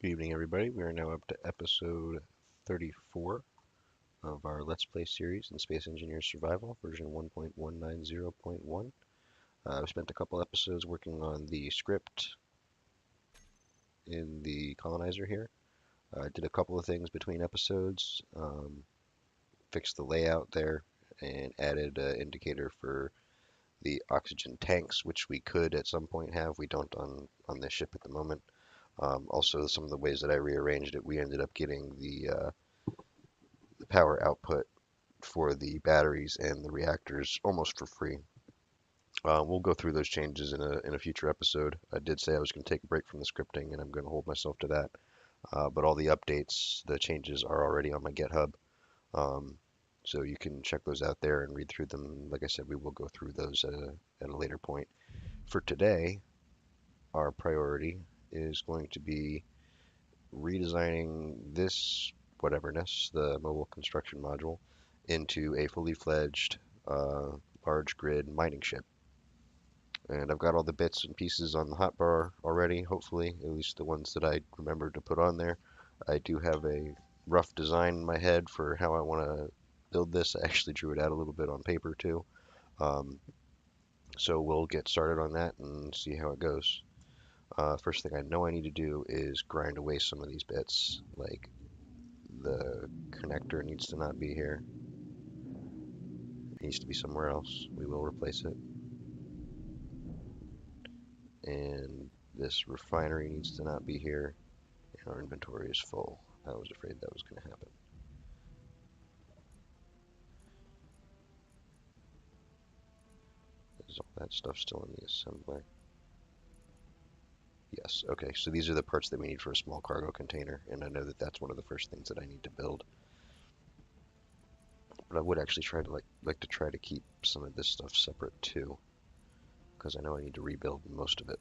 Good evening, everybody. We are now up to episode 34 of our Let's Play series in Space Engineers Survival, version 1.190.1. I've spent a couple episodes working on the script in the colonizer here. I did a couple of things between episodes, fixed the layout there, and added an indicator for the oxygen tanks, which we could at some point have. We don't on this ship at the moment. Also, some of the ways that I rearranged it, we ended up getting the power output for the batteries and the reactors almost for free. We'll go through those changes in a future episode. I did say I was going to take a break from the scripting, and I'm going to hold myself to that. But all the updates, the changes are already on my GitHub. So you can check those out there and read through them. Like I said, we will go through those at a later point. For today, our priority is going to be redesigning this whateverness, the mobile construction module, into a fully fledged large grid mining ship. And I've got all the bits and pieces on the hotbar already, hopefully, at least the ones that I remembered to put on there. I do have a rough design in my head for how I want to build this. I actually drew it out a little bit on paper too. So we'll get started on that and see how it goes. First thing I know I need to do is grind away some of these bits, like the connector needs to not be here. It needs to be somewhere else. We will replace it. And this refinery needs to not be here. And our inventory is full. I was afraid that was going to happen. Is all that stuff still in the assembler? Yes, okay, so these are the parts that we need for a small cargo container, and I know that that's one of the first things that I need to build. But I would actually try to like to try to keep some of this stuff separate too, because I know I need to rebuild most of it.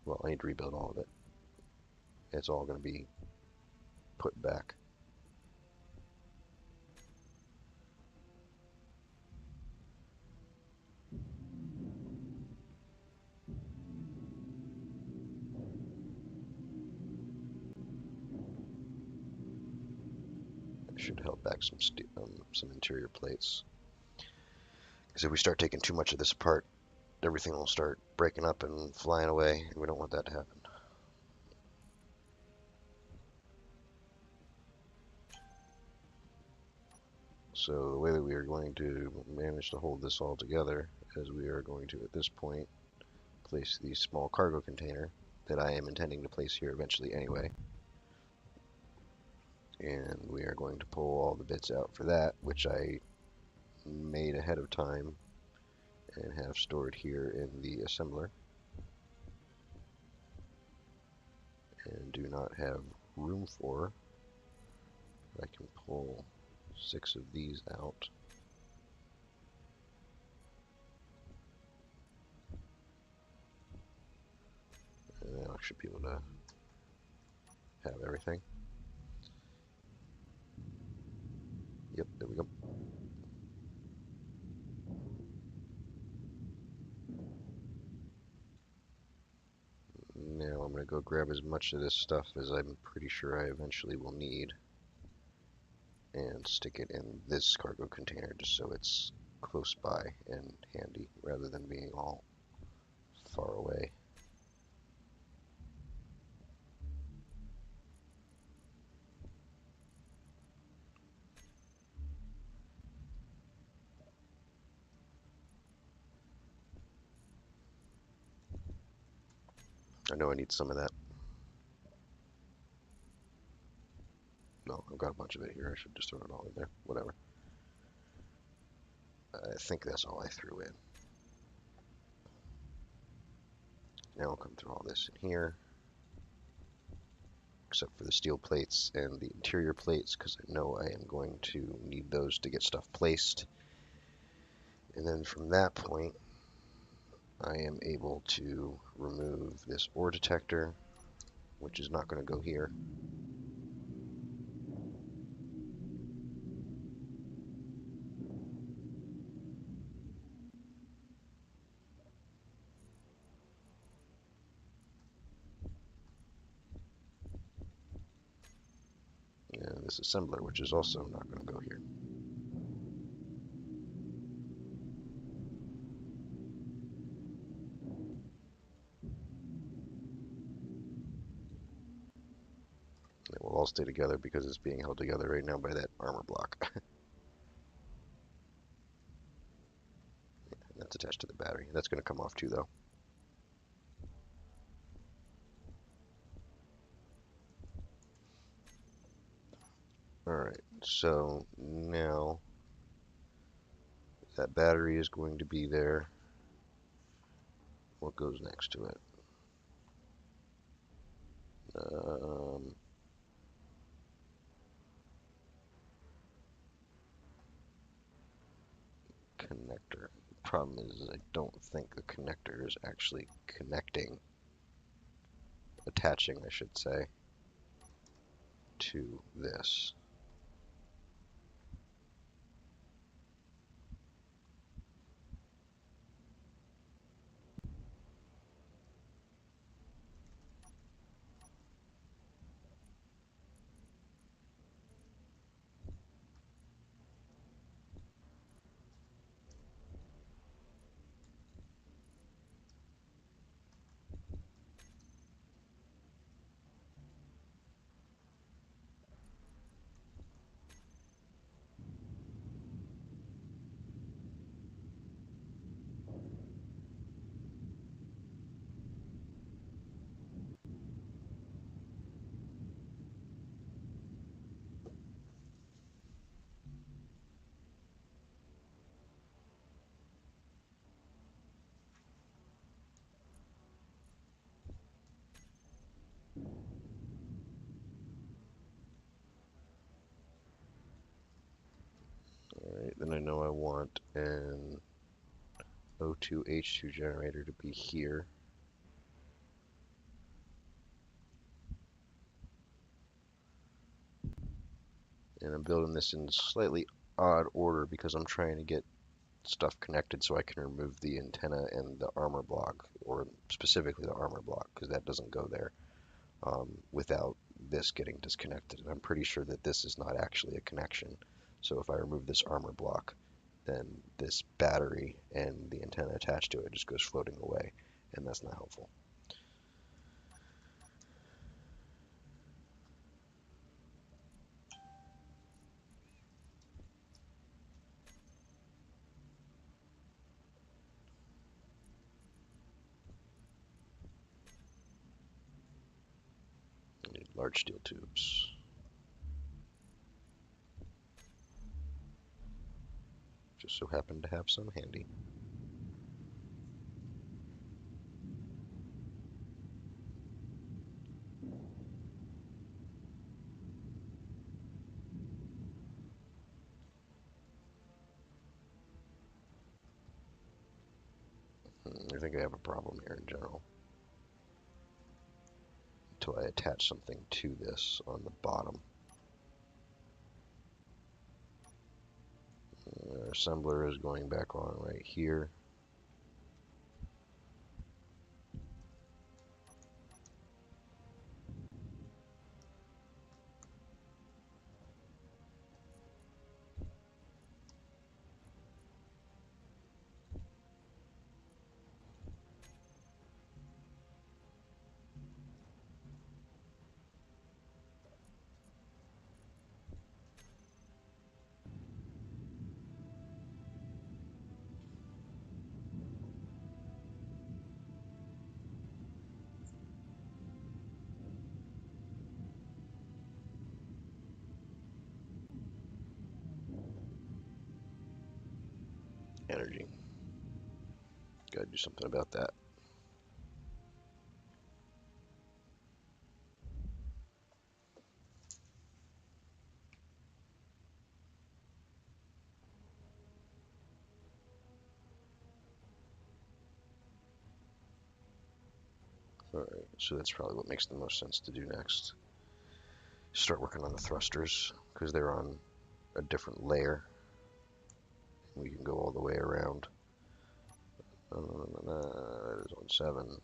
Well, I need to rebuild all of it. It's all going to be put back. Should help back some interior plates. Because if we start taking too much of this apart, everything will start breaking up and flying away, and we don't want that to happen. So the way that we are going to manage to hold this all together is we are going to, at this point, place the small cargo container that I am intending to place here eventually anyway. And we are going to pull all the bits out for that, which I made ahead of time and have stored here in the assembler. And do not have room for. I can pull 6 of these out. And then I should be able to have everything. Yep, there we go. Now I'm going to go grab as much of this stuff as I'm pretty sure I eventually will need and stick it in this cargo container just so it's close by and handy rather than being all far away. I know I need some of that. No, I've got a bunch of it here. I should just throw it all in there. Whatever. I think that's all I threw in. Now I'll come through all this in here, except for the steel plates and the interior plates, because I know I am going to need those to get stuff placed. And then from that point, I am able to remove this ore detector, which is not going to go here. this assembler, which is also not going to go here. It will all stay together because it's being held together right now by that armor block. That's attached to the battery. That's going to come off too, though. Alright, so now that battery is going to be there. What goes next to it? Connector. Problem is, I don't think the connector is actually attaching, I should say, to this. Alright, then I know I want an O2H2 generator to be here. And I'm building this in slightly odd order because I'm trying to get stuff connected so I can remove the antenna and the armor block, or specifically the armor block, because that doesn't go there without this getting disconnected. And I'm pretty sure that this is not actually a connection. So if I remove this armor block, then this battery and the antenna attached to it just goes floating away, and that's not helpful. I need large steel tubes. Just so happen to have some handy. I think I have a problem here in general. Until I attach something to this on the bottom. Our assembler is going back on right here. Energy. Gotta do something about that. Alright, so that's probably what makes the most sense to do next. Start working on the thrusters, because they're on a different layer. We can go all the way around. That is on 7.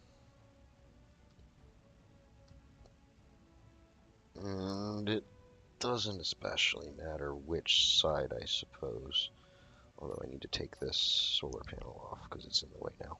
And it doesn't especially matter which side, I suppose. Although I need to take this solar panel off because it's in the way now.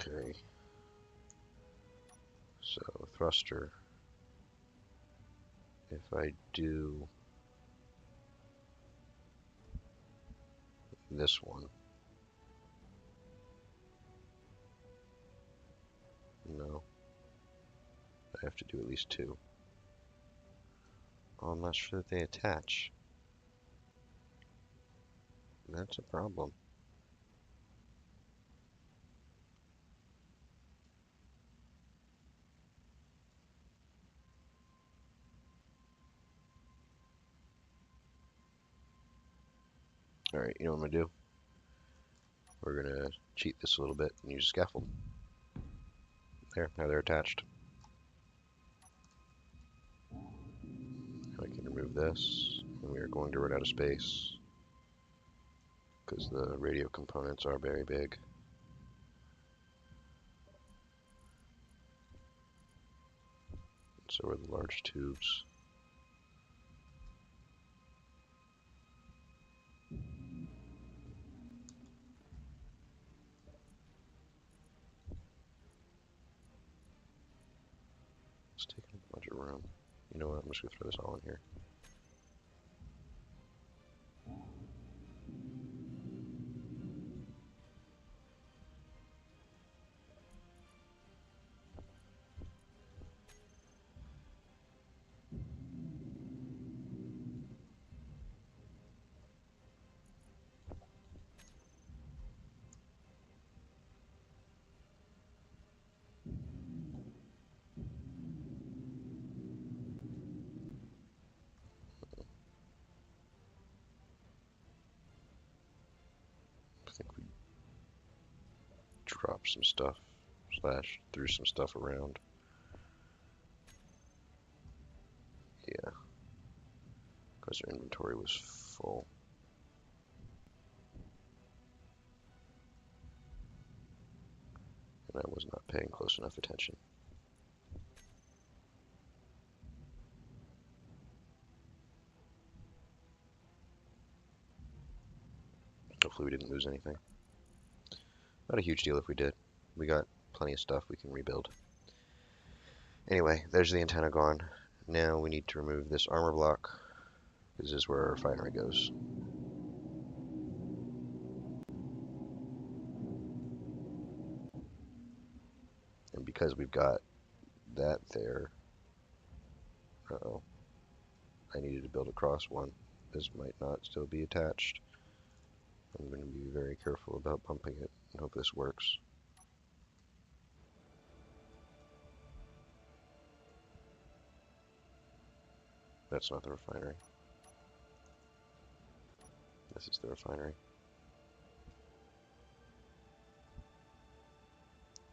Okay. So thruster, if I do this one, no, I have to do at least two. Oh, I'm not sure that they attach. That's a problem. Alright, you know what I'm gonna do? We're gonna cheat this a little bit and use a scaffold. There, now they're attached. I can remove this, and we are going to run out of space because the radio components are very big. So are the large tubes. It's taking a bunch of room. You know what, I'm just gonna throw this all in here. I think we dropped some stuff, slash threw some stuff around. Yeah, because our inventory was full. And I was not paying close enough attention. Hopefully we didn't lose anything. Not a huge deal if we did. We got plenty of stuff we can rebuild. Anyway, there's the antenna gone. Now we need to remove this armor block. This is where our refinery goes. And because we've got that there, uh-oh, I needed to build across one. This might not still be attached. I'm going to be very careful about bumping it and hope this works. That's not the refinery. This is the refinery.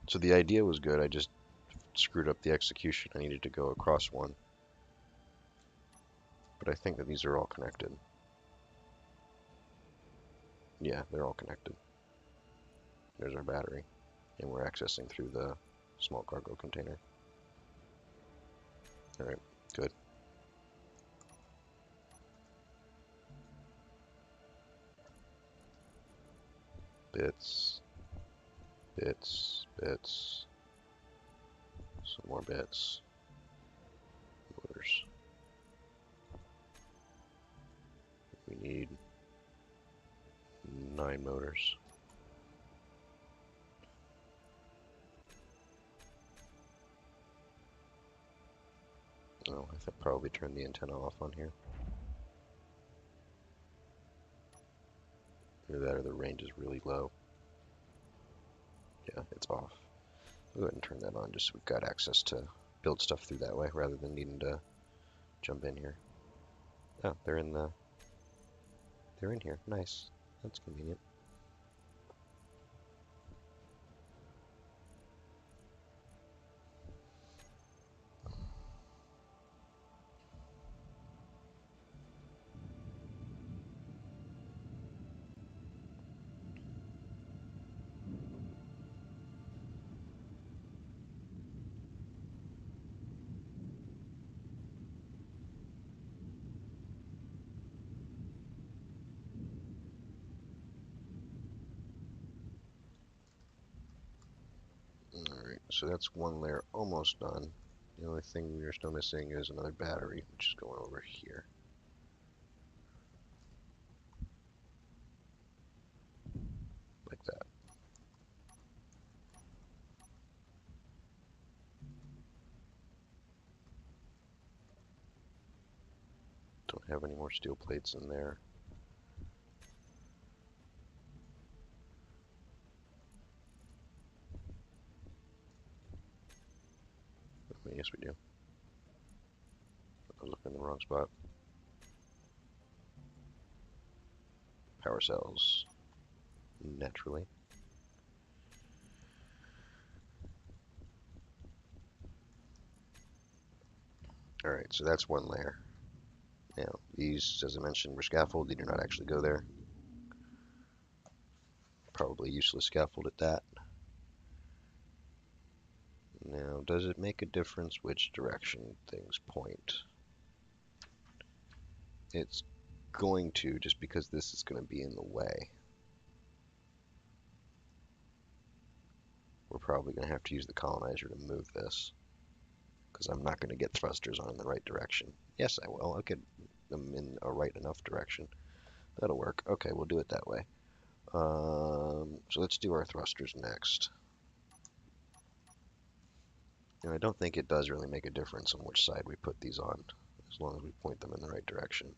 So the idea was good, I just screwed up the execution. I needed to go across one. But I think that these are all connected. Yeah, they're all connected. There's our battery. And we're accessing through the small cargo container. Alright, good. Bits. Bits. Bits. Some more bits. Motors. We need 9 motors. Oh, I think probably turn the antenna off on here. Either that or the range is really low. Yeah, it's off. We'll go ahead and turn that on just so we've got access to build stuff through that way rather than needing to jump in here. Oh, they're in here. Nice. That's convenient. so that's one layer almost done. The only thing we're still missing is another battery, which is going over here. Like that. Don't have any more steel plates in there. Yes, we do. I was looking in the wrong spot. Power cells. Naturally. Alright, so that's one layer. Now, these, as I mentioned, were scaffold. They do not actually go there. Probably useless scaffold at that. Now, does it make a difference which direction things point? It's going to, just because this is going to be in the way. We're probably going to have to use the colonizer to move this, because I'm not going to get thrusters on in the right direction. Yes, I will. I'll get them in a right enough direction. That'll work. Okay, we'll do it that way. So let's do our thrusters next. And I don't think it does really make a difference on which side we put these on, as long as we point them in the right direction.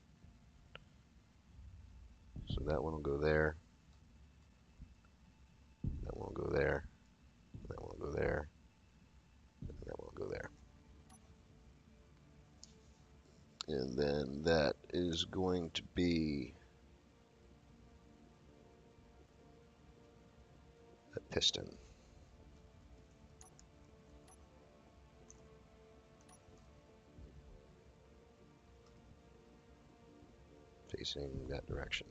So that one will go there. That one will go there. That one will go there. And that one will go there. And then that is going to be a piston. Facing that direction.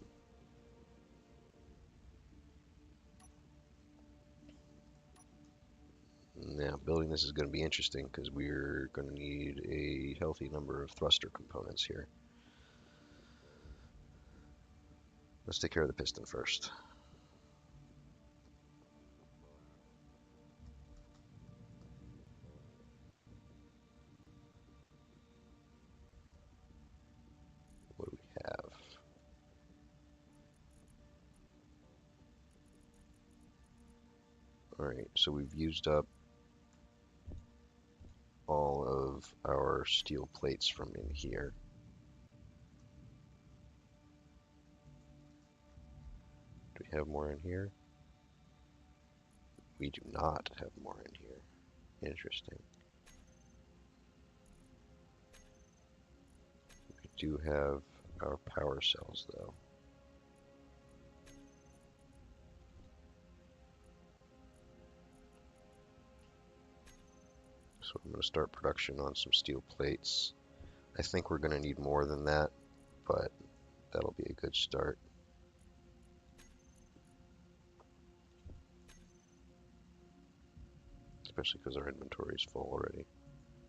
Now, building this is going to be interesting because we're going to need a healthy number of thruster components here. Let's take care of the piston first. What do we have? Alright, so we've used up all of our steel plates from in here. Do we have more in here? We do not have more in here. Interesting. We do have our power cells, though. So I'm going to start production on some steel plates. I think we're going to need more than that, but that'll be a good start. Especially because our inventory is full already.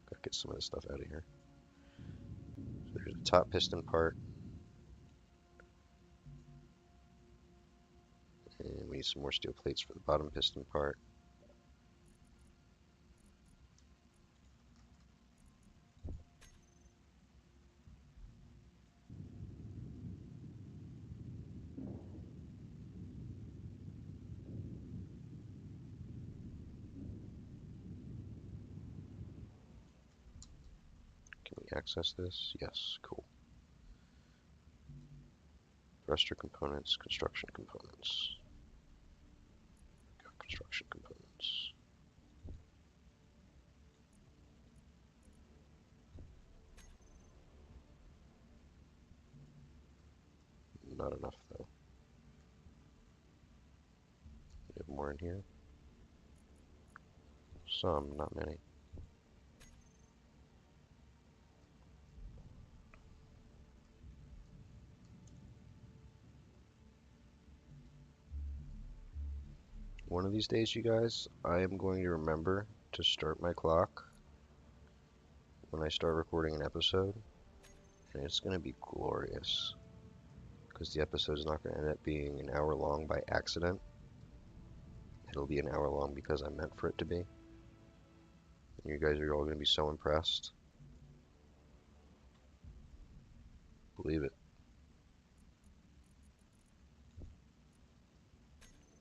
Gotta get some of this stuff out of here. So there's the top piston part. And we need some more steel plates for the bottom piston part. Can we access this? Yes, cool. Thruster components, construction components. Got construction components. Not enough though. We have more in here. Some, not many. One of these days, you guys, I am going to remember to start my clock when I start recording an episode, and it's going to be glorious, because the episode is not going to end up being an hour long by accident. It'll be an hour long because I meant for it to be. You guys are all going to be so impressed. Believe it.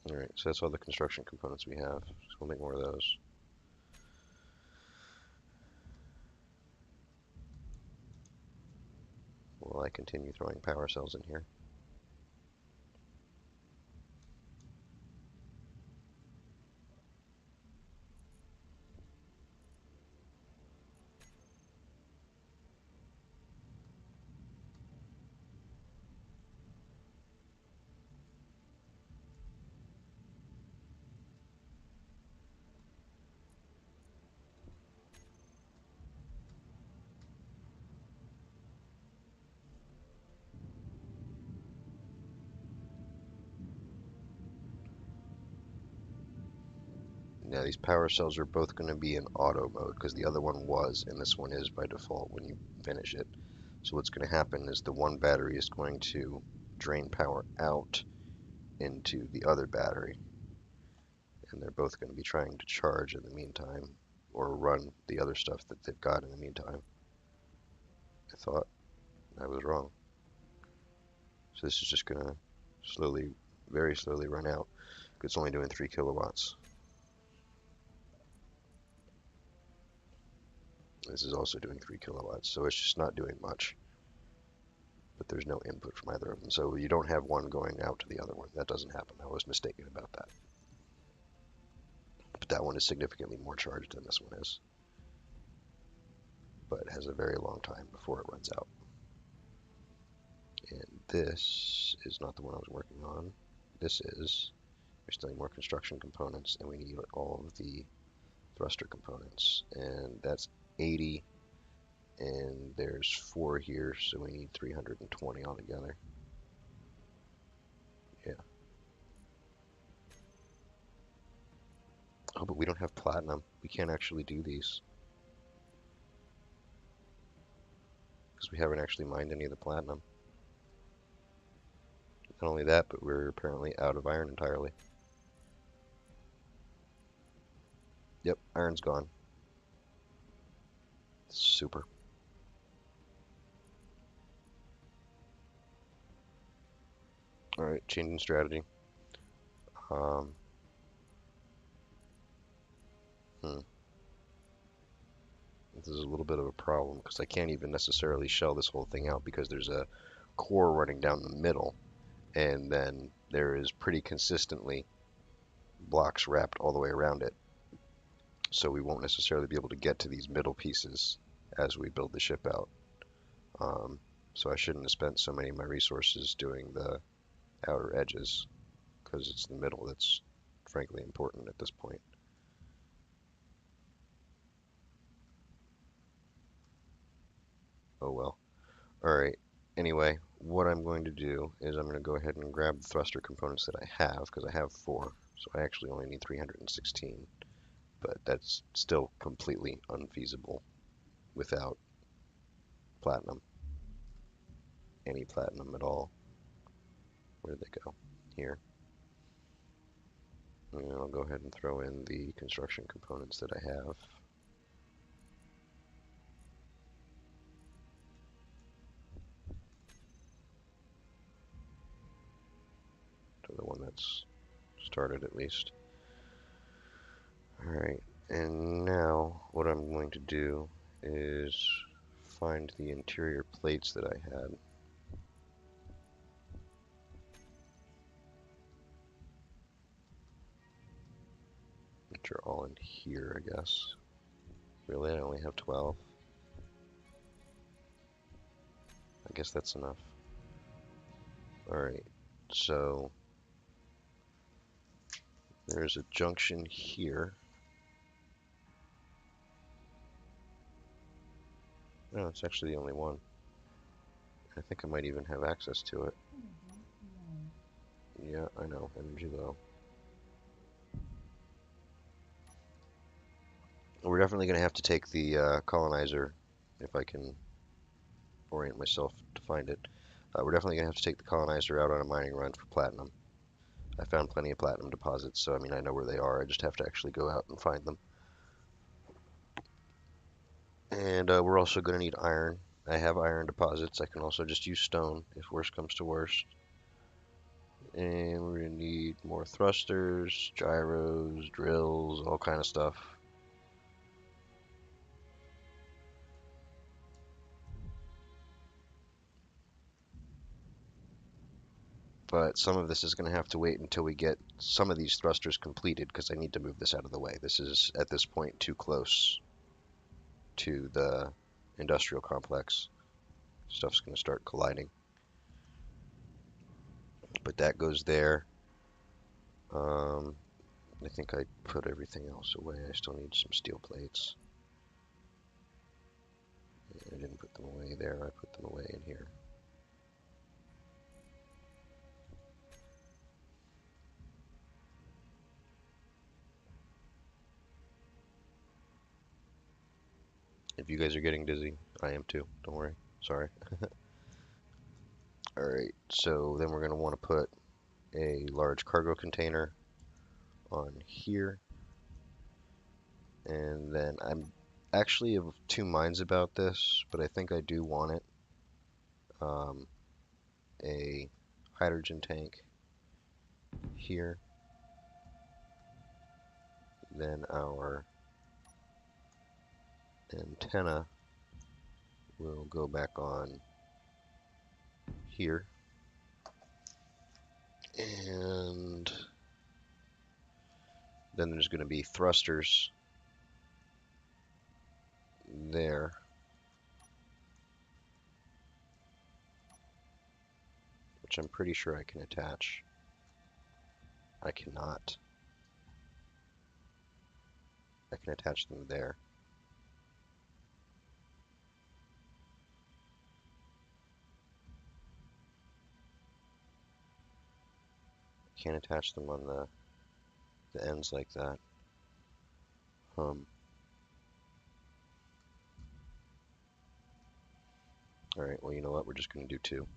Alright, so that's all the construction components we have. So we'll make more of those. While I continue throwing power cells in here. Now these power cells are both going to be in auto mode because the other one was, and this one is by default when you finish it. So what's going to happen is the one battery is going to drain power out into the other battery, and they're both going to be trying to charge in the meantime or run the other stuff that they've got in the meantime. I thought I was wrong. So this is just going to slowly, very slowly run out. It's only doing 3 kilowatts. This is also doing 3 kilowatts, so it's just not doing much. But there's no input from either of them, so you don't have one going out to the other one. That doesn't happen. I was mistaken about that. But that one is significantly more charged than this one is. But it has a very long time before it runs out. And this is not the one I was working on. This is, we still need more construction components, and we need all of the thruster components. And that's 80, and there's 4 here, so we need 320 altogether. Yeah. Oh, but we don't have platinum. We can't actually do these. Because we haven't actually mined any of the platinum. Not only that, but we're apparently out of iron entirely. Yep, iron's gone. Super. Alright, changing strategy. This is a little bit of a problem because I can't even necessarily shell this whole thing out because there's a core running down the middle, and then there is pretty consistently blocks wrapped all the way around it. So we won't necessarily be able to get to these middle pieces as we build the ship out. So I shouldn't have spent so many of my resources doing the outer edges because it's the middle that's frankly important at this point. Oh well. Alright, anyway, what I'm going to do is I'm going to go ahead and grab the thruster components that I have, because I have 4, so I actually only need 316, but that's still completely unfeasible without platinum. Any platinum at all. Where did they go? Here. And I'll go ahead and throw in the construction components that I have. To the one that's started at least. Alright, and now what I'm going to do is find the interior plates that I had. Which are all in here, I guess. Really, I only have 12. I guess that's enough. Alright, so there's a junction here. No, it's actually the only one. I think I might even have access to it. Yeah, I know, energy low. We're definitely going to have to take the colonizer, if I can orient myself to find it. We're definitely going to have to take the colonizer out on a mining run for platinum. I found plenty of platinum deposits, so I mean I know where they are. I just have to actually go out and find them. And we're also going to need iron. I have iron deposits. I can also just use stone if worse comes to worst. And we're going to need more thrusters, gyros, drills, all kind of stuff. But some of this is going to have to wait until we get some of these thrusters completed because I need to move this out of the way. This is, at this point, too close to the industrial complex. Stuff's going to start colliding. But that goes there. I think I put everything else away. I still need some steel plates. I didn't put them away there. I put them away in here. If you guys are getting dizzy, I am too. Don't worry. Sorry. Alright, so then we're going to want to put a large cargo container on here. And then I'm actually of two minds about this, but I think I do want it. A hydrogen tank here. Then our antenna will go back on here. And then there's going to be thrusters there. Which I'm pretty sure I can attach. I cannot. I can attach them there. Can't attach them on the ends like that. Alright, well, you know what? We're just going to do two.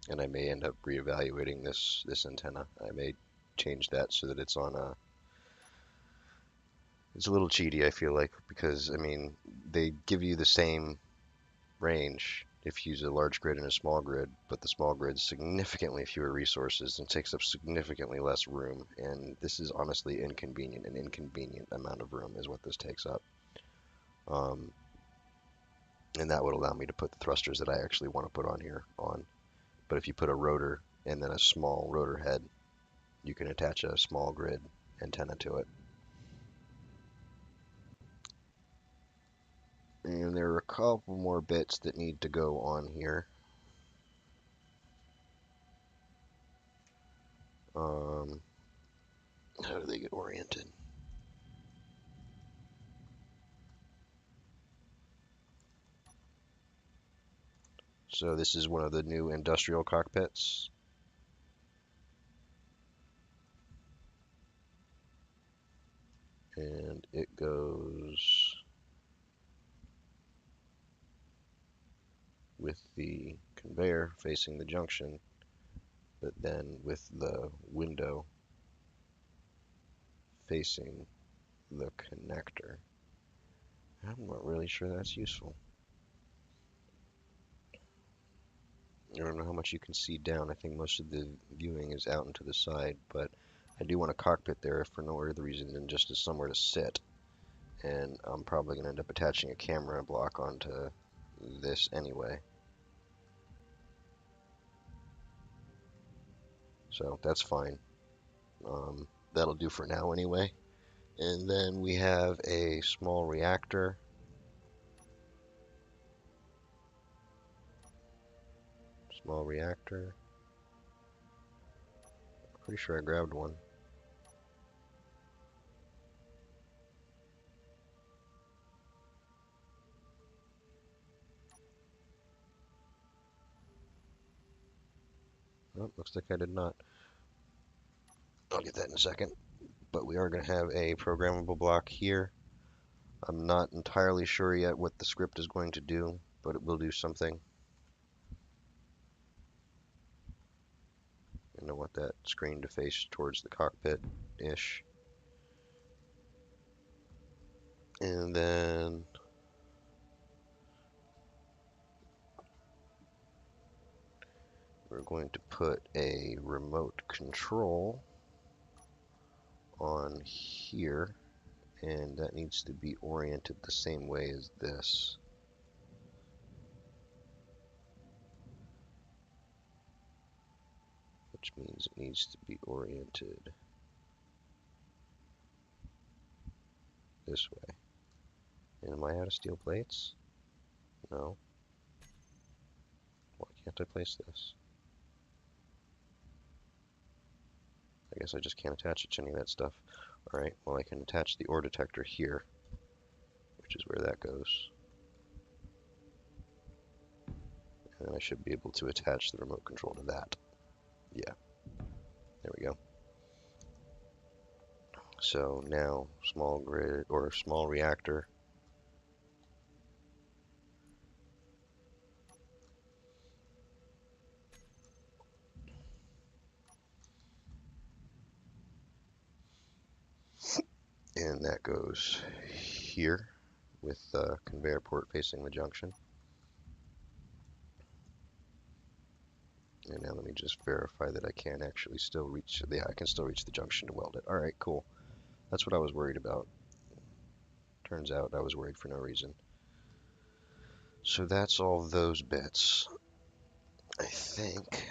And I may end up reevaluating this antenna. I may change that so that it's on a... It's a little cheaty, I feel like, because, I mean, they give you the same range if you use a large grid and a small grid, but the small grid's significantly fewer resources and takes up significantly less room, and this is honestly inconvenient. An inconvenient amount of room is what this takes up. And that would allow me to put the thrusters that I actually want to put on here on. But if you put a rotor and then a small rotor head, you can attach a small grid antenna to it. And there are a couple more bits that need to go on here. How do they get oriented? So this is one of the new industrial cockpits. And it goes with the conveyor facing the junction, but then with the window facing the connector. I'm not really sure that's useful. I don't know how much you can see down. I think most of the viewing is out and to the side, but I do want a cockpit there for no other reason than just as somewhere to sit. And I'm probably going to end up attaching a camera block onto this anyway. So that's fine. That'll do for now anyway. And then we have a small reactor. Small reactor. Pretty sure I grabbed one. Oh, looks like I did not. I'll get that in a second. But we are going to have a programmable block here. I'm not entirely sure yet what the script is going to do, but it will do something. And I want that screen to face towards the cockpit-ish. And then we're going to put a remote control on here, and that needs to be oriented the same way as this. Which means it needs to be oriented this way. And am I out of steel plates? No. Why can't I place this? I guess I just can't attach it to any of that stuff. Alright, well I can attach the ore detector here, which is where that goes. And then I should be able to attach the remote control to that. Yeah, there we go. So now, small grid, or small reactor. And that goes here with the conveyor port facing the junction. And now let me just verify that I can actually still reach, yeah, I can still reach the junction to weld it. All right, cool. That's what I was worried about. Turns out I was worried for no reason. So that's all those bits. I think.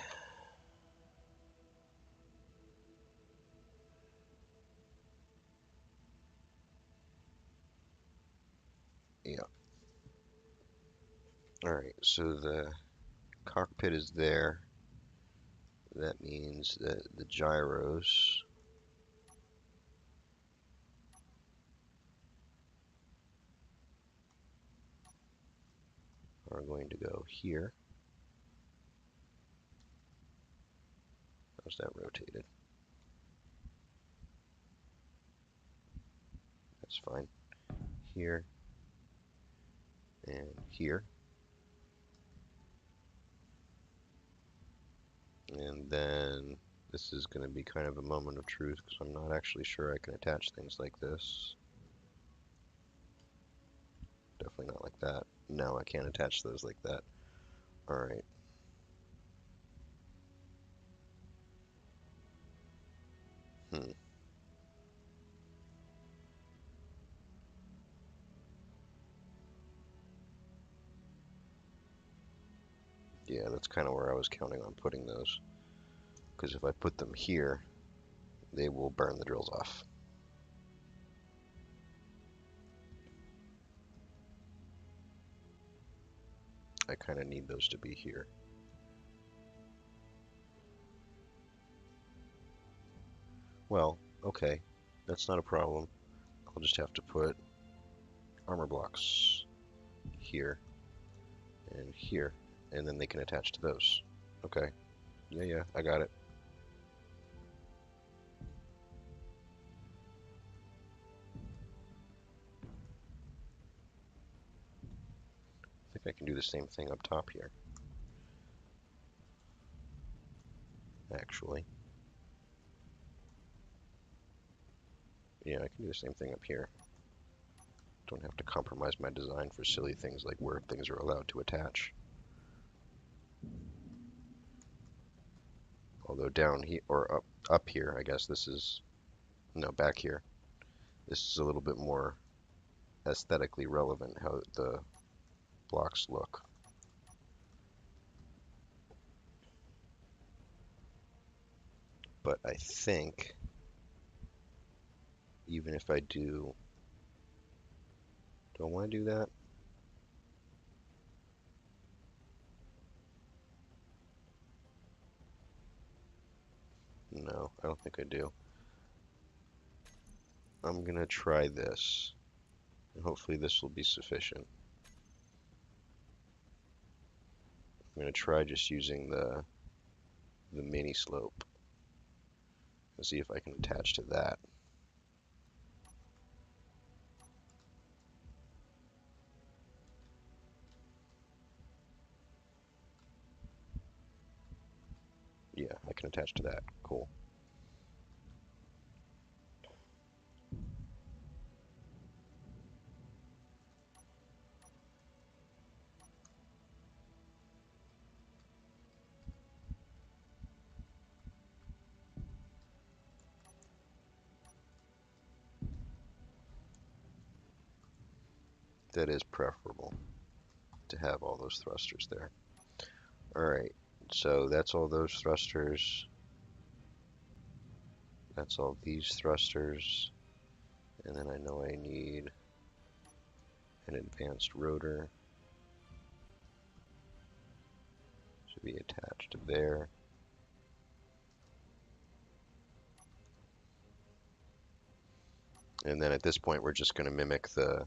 Yeah. All right, so the cockpit is there. That means that the gyros are going to go here. How's that rotated? That's fine. Here and here. And then this is going to be kind of a moment of truth because I'm not actually sure I can attach things like this. Definitely not like that. No, I can't attach those like that. Alright. Hmm. Yeah, that's kind of where I was counting on putting those. Because if I put them here, they will burn the drills off. I kind of need those to be here. Well, okay. That's not a problem. I'll just have to put armor blocks here and here, and then they can attach to those. Okay. Yeah, I got it. I think I can do the same thing up top here, actually. Yeah, I can do the same thing up here. Don't have to compromise my design for silly things like where things are allowed to attach. Although down here, or up here, I guess this is, no, back here. This is a little bit more aesthetically relevant how the blocks look. But I think even if I do I want to do that? No, I don't think I do. I'm gonna try this, and hopefully this will be sufficient. I'm gonna try just using the mini slope and see if I can attach to that. Yeah, I can attach to that. Cool. That is preferable to have all those thrusters there. All right, so that's all those thrusters. That's all these thrusters. And then I know I need an advanced rotor. Should be attached to there. And then at this point, we're just going to mimic the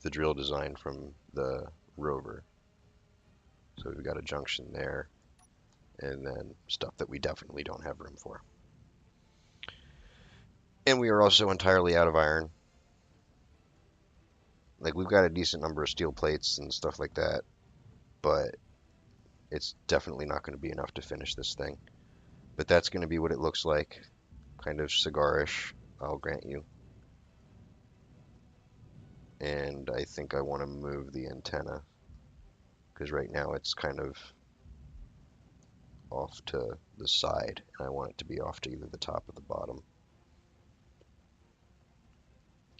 drill design from the rover. So we've got a junction there, and then stuff that we definitely don't have room for. And we are also entirely out of iron. Like, we've got a decent number of steel plates and stuff like that, but it's definitely not going to be enough to finish this thing. But that's going to be what it looks like. Kind of cigarish, I'll grant you. And I think I want to move the antenna, because right now it's kind of off to the side, and I want it to be off to either the top or the bottom.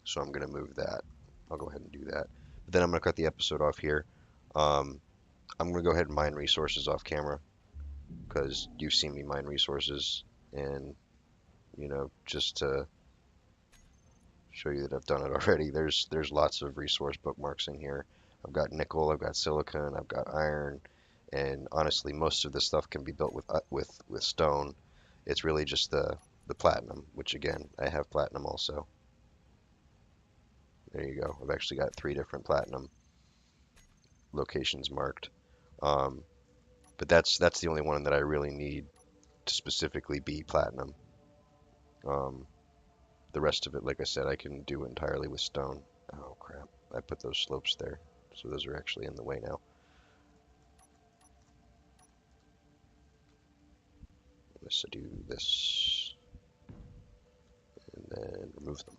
So I'm going to move that. I'll go ahead and do that. But then I'm going to cut the episode off here. I'm going to go ahead and mine resources off camera, because you've seen me mine resources, and just to show you that I've done it already, there's lots of resource bookmarks in here. I've got nickel, I've got silicon, I've got iron, and honestly, most of this stuff can be built with stone. It's really just the platinum, which again, I have platinum also. There you go. I've actually got 3 different platinum locations marked. But that's the only one that I really need to specifically be platinum. The rest of it, like I said, I can do entirely with stone. Oh crap, I put those slopes there, so those are actually in the way now. Let's do this, and then remove them.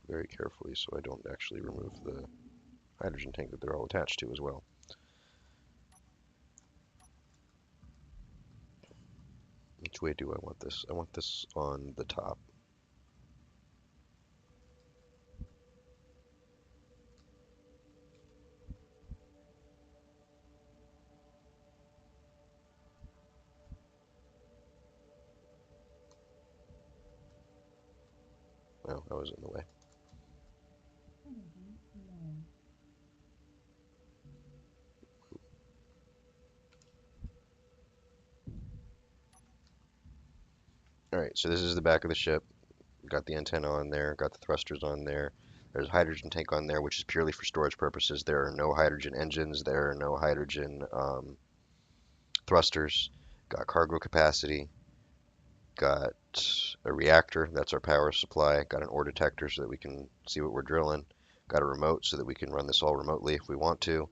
Very carefully so I don't actually remove the hydrogen tank that they're all attached to as well. Which way do I want this? I want this on the top. Oh, I was in the way. Alright, so this is the back of the ship. Got the antenna on there, got the thrusters on there. There's a hydrogen tank on there, which is purely for storage purposes. There are no hydrogen engines, there are no hydrogen thrusters. Got cargo capacity. Got a reactor, that's our power supply. Got an ore detector so that we can see what we're drilling. Got a remote so that we can run this all remotely if we want to.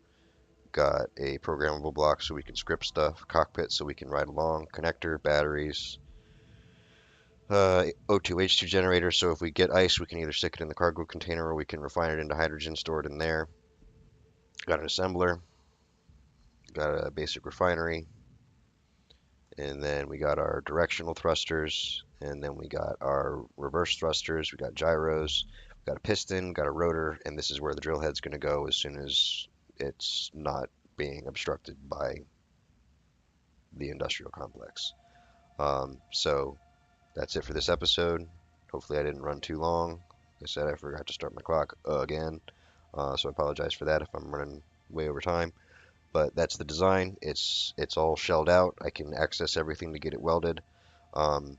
Got a programmable block so we can script stuff. Cockpit so we can ride along. Connector, batteries. O2H2 generator, so if we get ice, we can either stick it in the cargo container or we can refine it into hydrogen, store it in there. Got an assembler. Got a basic refinery. And then we got our directional thrusters, and then we got our reverse thrusters, we got gyros, we got a piston, got a rotor, and this is where the drill head's going to go as soon as it's not being obstructed by the industrial complex. So that's it for this episode. Hopefully I didn't run too long. Like I said, I forgot to start my clock again, so I apologize for that if I'm running way over time. But that's the design. It's all shelled out. I can access everything to get it welded. I'm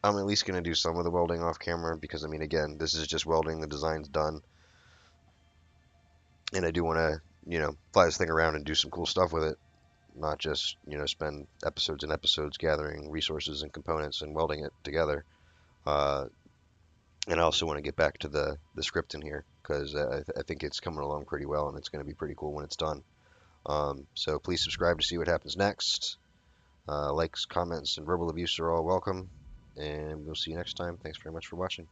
at least going to do some of the welding off camera because, I mean, again, this is just welding. The design's done. And I do want to, fly this thing around and do some cool stuff with it. Not just, spend episodes and episodes gathering resources and components and welding it together. And I also want to get back to the script in here because I think it's coming along pretty well and it's going to be pretty cool when it's done. So please subscribe to see what happens next. Likes, comments, and verbal abuse are all welcome. And we'll see you next time. Thanks very much for watching.